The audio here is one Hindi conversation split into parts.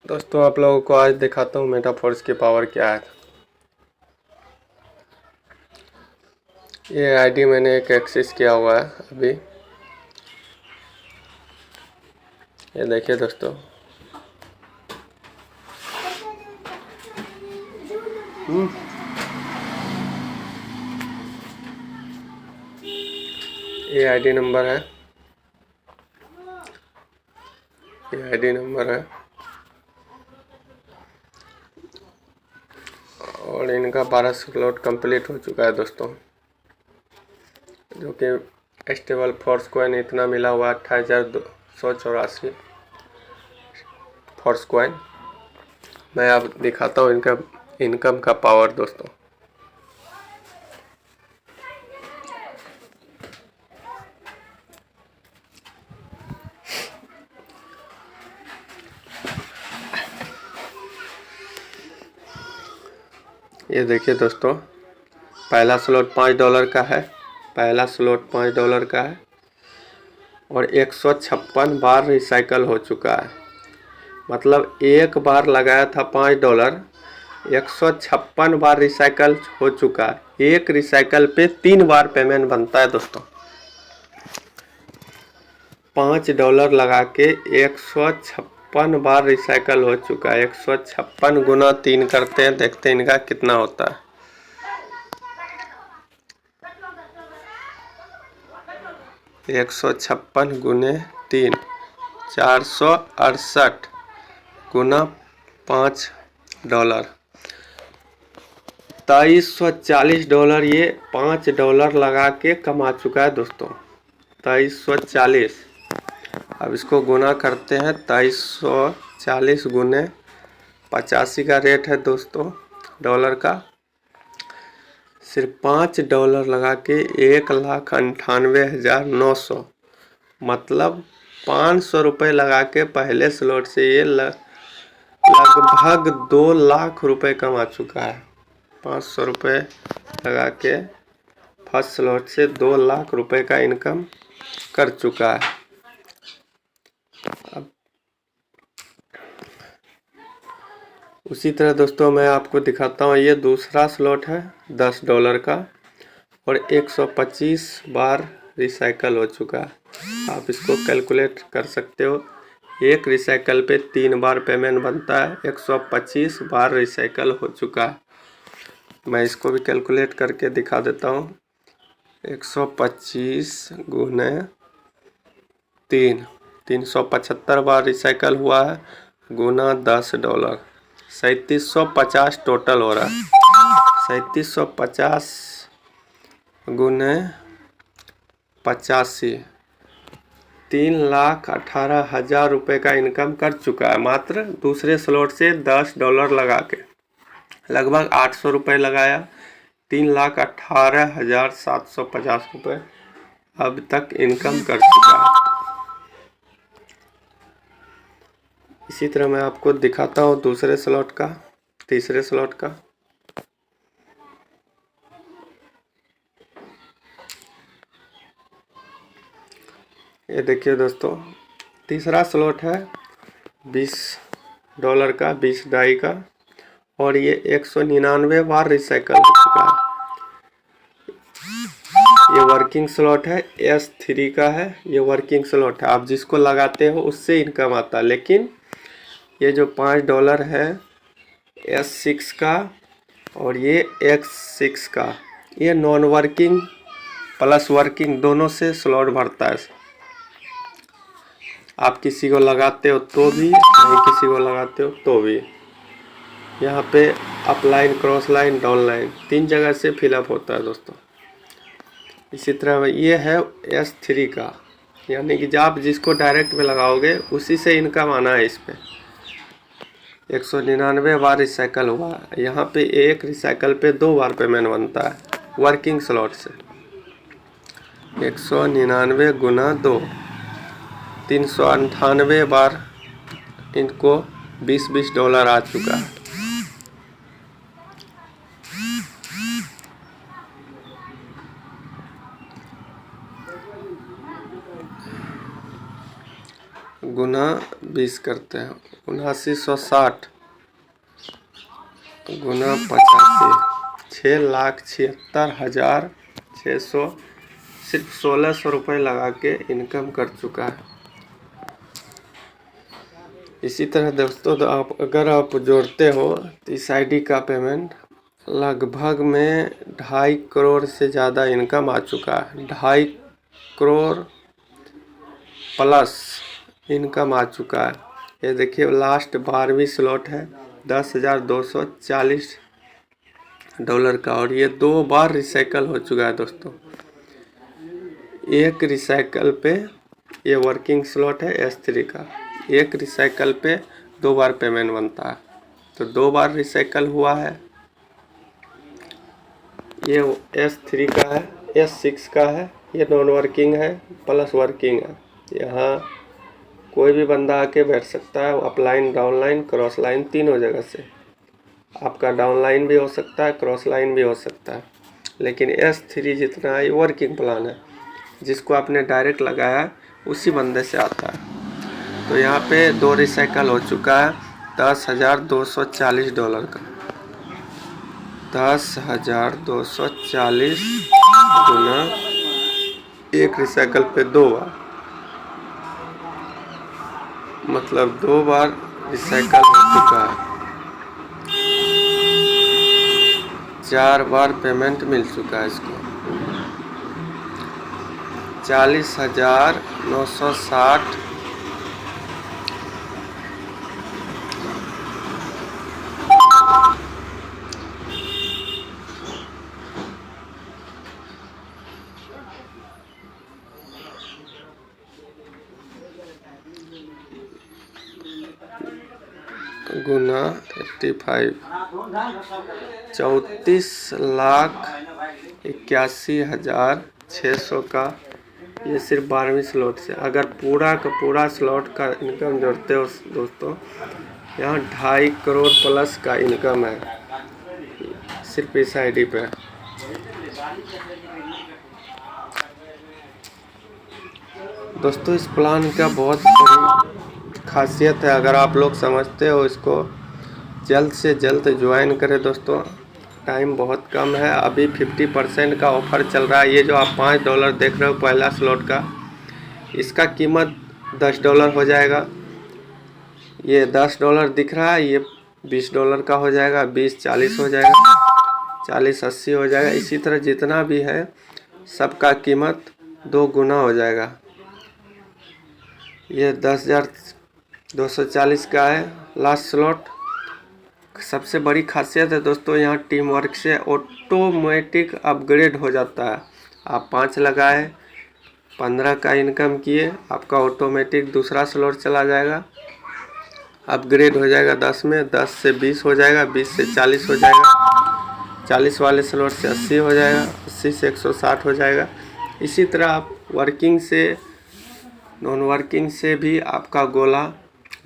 दोस्तों आप लोगों को आज दिखाता हूँ मेटाफोर्स की पावर क्या है। ये आईडी मैंने एक एक्सेस किया हुआ है अभी। ये देखिए दोस्तों, ये आईडी नंबर है, ये आईडी नंबर है और इनका 12 स्लॉट कंप्लीट हो चुका है दोस्तों। जो कि स्टेबल फोर्स कॉइन इतना मिला हुआ 28,284 फोर्स कॉइन। मैं अब दिखाता हूँ इनका इनकम का पावर दोस्तों। ये देखिए दोस्तों, पहला स्लॉट $5 का है, पहला स्लॉट $5 का है और 156 बार रिसाइकल हो चुका है। मतलब एक बार लगाया था $5, 156 बार रिसाइकल हो चुका है। एक रिसाइकल पे 3 बार पेमेंट बनता है दोस्तों। $5 लगा के 156 बार रिसाइकल हो चुका है। 156 गुना 3 करते हैं, देखते हैं इनका कितना होता है। 156 गुने 3 468 गुना $5 $2340 ये $5 लगा के कमा चुका है दोस्तों। 2340। अब इसको गुना करते हैं। 2340 गुने 85 का रेट है दोस्तों डॉलर का। सिर्फ $5 लगा के 1,98,900 मतलब 500 रुपये लगा के पहले स्लॉट से ये लगभग 2 लाख रुपए कमा चुका है। 500 रुपये लगा के फर्स्ट स्लॉट से 2 लाख रुपए का इनकम कर चुका है। अब उसी तरह दोस्तों मैं आपको दिखाता हूँ, ये दूसरा स्लॉट है $10 का और 125 बार रिसाइकल हो चुका है। आप इसको कैलकुलेट कर सकते हो। एक रिसाइकल पे 3 बार पेमेंट बनता है। 125 बार रिसाइकल हो चुका है। मैं इसको भी कैलकुलेट करके दिखा देता हूँ। 125 गुने 3 375 बार रिसाइकल हुआ है गुना $10 3750 टोटल हो रहा है। 3750 गुने 85 3,18,000 रुपये का इनकम कर चुका है मात्र दूसरे स्लॉट से $10 लगा के। लगभग 800 रुपये लगाया, 3,18,750 रुपये अब तक इनकम कर चुका है। इसी तरह मैं आपको दिखाता हूँ दूसरे स्लॉट का, तीसरे स्लॉट का। ये देखिए दोस्तों, तीसरा स्लॉट है $20 का, 20 डाई का और ये 199 बार रिसाइकल हो चुका है। ये वर्किंग स्लॉट है, S3 का है। ये वर्किंग स्लॉट है, आप जिसको लगाते हो उससे इनकम आता है। लेकिन ये जो $5 है S6 का और ये X6 का, ये नॉन वर्किंग प्लस वर्किंग दोनों से स्लॉट भरता है। आप किसी को लगाते हो तो भी, नहीं किसी को लगाते हो तो भी। यहाँ पे up line, cross line, down line 3 जगह से फिलअप होता है दोस्तों। इसी तरह ये है S3 का, यानी कि आप जिसको डायरेक्ट में लगाओगे उसी से इनकम आना है। इस पे 199 बार रिसाइकल हुआ है। यहाँ पे एक रिसाइकल पे 2 बार पेमेंट बनता है वर्किंग स्लॉट से। 199 गुना 2 398 बार इनको $20 आ चुका है। गुना 20 करते हैं, 7960 गुना 85, 6,76,600 सिर्फ 1600 रुपये लगा के इनकम कर चुका है। इसी तरह दोस्तों अगर आप जोड़ते हो तो इस आईडी का पेमेंट लगभग में 2.5 करोड़ से ज़्यादा इनकम आ चुका है। 2.5 करोड़ प्लस इनकम आ चुका है। ये देखिए लास्ट 12वीं स्लॉट है, $10,240 का, और ये 2 बार रिसाइकल हो चुका है दोस्तों। एक रिसाइकल पे ये वर्किंग स्लॉट है S3 का, एक रिसाइकल पे 2 बार पेमेंट बनता है, तो 2 बार रिसाइकल हुआ है। ये S3 का है, S6 का है, ये नॉन वर्किंग है प्लस वर्किंग है। यहाँ कोई भी बंदा आके बैठ सकता है, अपलाइन डाउनलाइन क्रॉस लाइन तीनों जगह से। आपका डाउनलाइन भी हो सकता है, क्रॉस लाइन भी हो सकता है, लेकिन S3 जितना है वर्किंग प्लान है, जिसको आपने डायरेक्ट लगाया है उसी बंदे से आता है। तो यहाँ पे 2 रिसाइकल हो चुका है, $10,240 का। 10,240 गुना एक रिसाइकल पे 2 बार, मतलब 2 बार रिसाइकल हो चुका है। 4 बार पेमेंट मिल चुका है इसको। 40,960 गुना 85, 34,81,600 का। ये सिर्फ 12वीं स्लॉट से। अगर पूरा का पूरा स्लॉट का इनकम जोड़ते हो दोस्तों, यहाँ 2.5 करोड़ प्लस का इनकम है सिर्फ इस आईडी पे। दोस्तों इस प्लान का बहुत बड़ी खासियत है, अगर आप लोग समझते हो इसको, जल्द से जल्द ज्वाइन करें दोस्तों। टाइम बहुत कम है, अभी 50% का ऑफ़र चल रहा है। ये जो आप $5 देख रहे हो पहला स्लॉट का, इसका कीमत $10 हो जाएगा। ये $10 दिख रहा है, ये $20 का हो जाएगा, 20 40 हो जाएगा, 40 80 हो जाएगा। इसी तरह जितना भी है सबका कीमत 2 गुना हो जाएगा। ये 10,240 का है लास्ट स्लॉट। सबसे बड़ी खासियत है दोस्तों, यहाँ टीम वर्क से ऑटोमेटिक अपग्रेड हो जाता है। आप 5 लगाए, 15 का इनकम किए, आपका ऑटोमेटिक दूसरा स्लॉट चला जाएगा, अपग्रेड हो जाएगा 10 में, 10 से 20 हो जाएगा, 20 से 40 हो जाएगा, 40 वाले स्लॉट से 80 हो जाएगा, 80 से 160 हो जाएगा। इसी तरह आप वर्किंग से नॉन वर्किंग से भी आपका गोला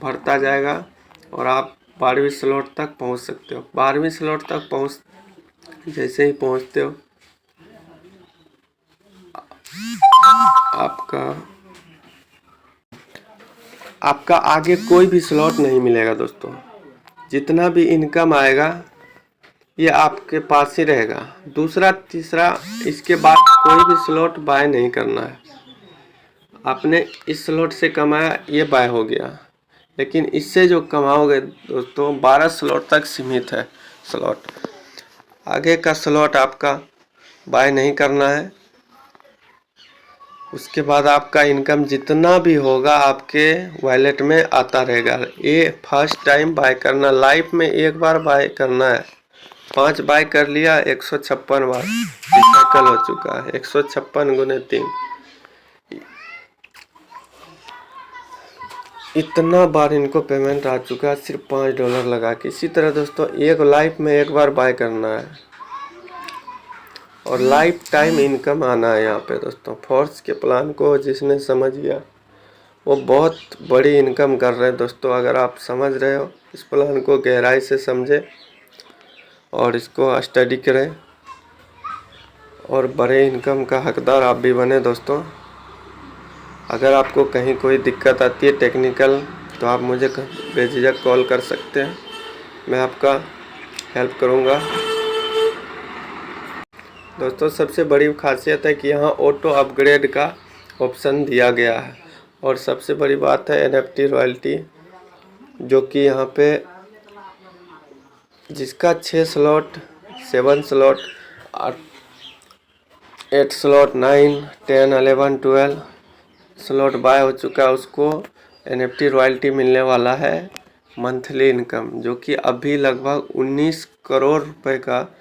भरता जाएगा और आप 12वीं स्लॉट तक पहुंच सकते हो। 12वीं स्लॉट तक जैसे ही पहुंचते हो आपका आगे कोई भी स्लॉट नहीं मिलेगा दोस्तों। जितना भी इनकम आएगा ये आपके पास ही रहेगा। दूसरा तीसरा इसके बाद कोई भी स्लॉट बाय नहीं करना है। आपने इस स्लॉट से कमाया, ये बाय हो गया, लेकिन इससे जो कमाओगे दोस्तों 12 स्लॉट तक सीमित है स्लॉट। आगे का स्लॉट आपका बाय नहीं करना है। उसके बाद आपका इनकम जितना भी होगा आपके वॉलेट में आता रहेगा। ये फर्स्ट टाइम बाय करना, लाइफ में एक बार बाय करना है। 5 बाय कर लिया, 156 बार रिसाइकल हो चुका है। 156 गुने 3, इतना बार इनको पेमेंट आ चुका है सिर्फ $5 लगा के। इसी तरह दोस्तों एक लाइफ में एक बार बाय करना है और लाइफ टाइम इनकम आना है यहाँ पे दोस्तों। फोर्स के प्लान को जिसने समझ लिया वो बहुत बड़ी इनकम कर रहे हैं दोस्तों। अगर आप समझ रहे हो इस प्लान को, गहराई से समझे और इसको स्टडी करें और बड़े इनकम का हकदार आप भी बने दोस्तों। अगर आपको कहीं कोई दिक्कत आती है टेक्निकल तो आप मुझे बेझिझक कॉल कर सकते हैं, मैं आपका हेल्प करूँगा। दोस्तों सबसे बड़ी खासियत है कि यहाँ ऑटो अपग्रेड का ऑप्शन दिया गया है। और सबसे बड़ी बात है NFT रॉयल्टी, जो कि यहाँ पे जिसका 6 slot, 7 slot, 8 slot, 9, 10, 11, 12 slot buy हो चुका है, उसको NFT रॉयल्टी मिलने वाला है मंथली इनकम, जो कि अभी लगभग 19 करोड़ रुपए का।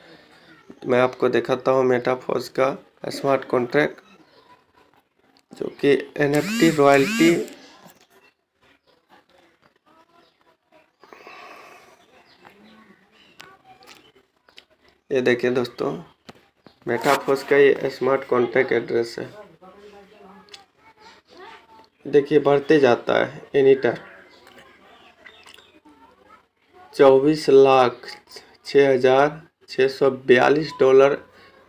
मैं आपको दिखाता हूँ मेटाफोर्स का स्मार्ट कॉन्ट्रैक्ट, जो कि NFT रॉयल्टी ये देखिए दोस्तों, मेटाफोर्स का ये स्मार्ट कॉन्ट्रैक्ट एड्रेस है। देखिए बढ़ते जाता है एनी टाइम। 24,06,642 डॉलर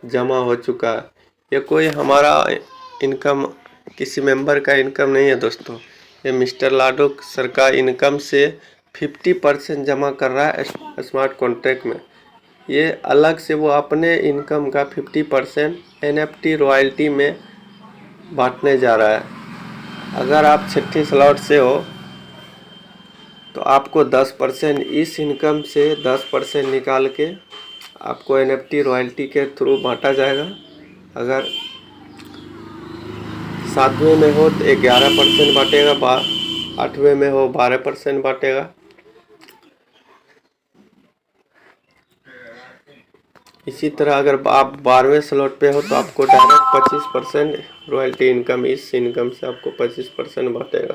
जमा हो चुका है। ये कोई हमारा इनकम, किसी मेंबर का इनकम नहीं है दोस्तों, ये मिस्टर लाडो सर का इनकम से 50% जमा कर रहा है स्मार्ट कॉन्ट्रैक्ट में। ये अलग से वो अपने इनकम का 50% NFT रॉयल्टी में बांटने जा रहा है। अगर आप 6 स्लॉट से हो तो आपको 10% इस इनकम से 10% निकाल के आपको NFT रॉयल्टी के थ्रू बांटा जाएगा। अगर 7वें में हो तो 11% बांटेगा, 8वें में हो 12% बांटेगा। इसी तरह अगर आप 12वें स्लॉट पे हो तो आपको डायरेक्ट 25% रॉयल्टी इनकम, इस इनकम से आपको 25% बांटेगा।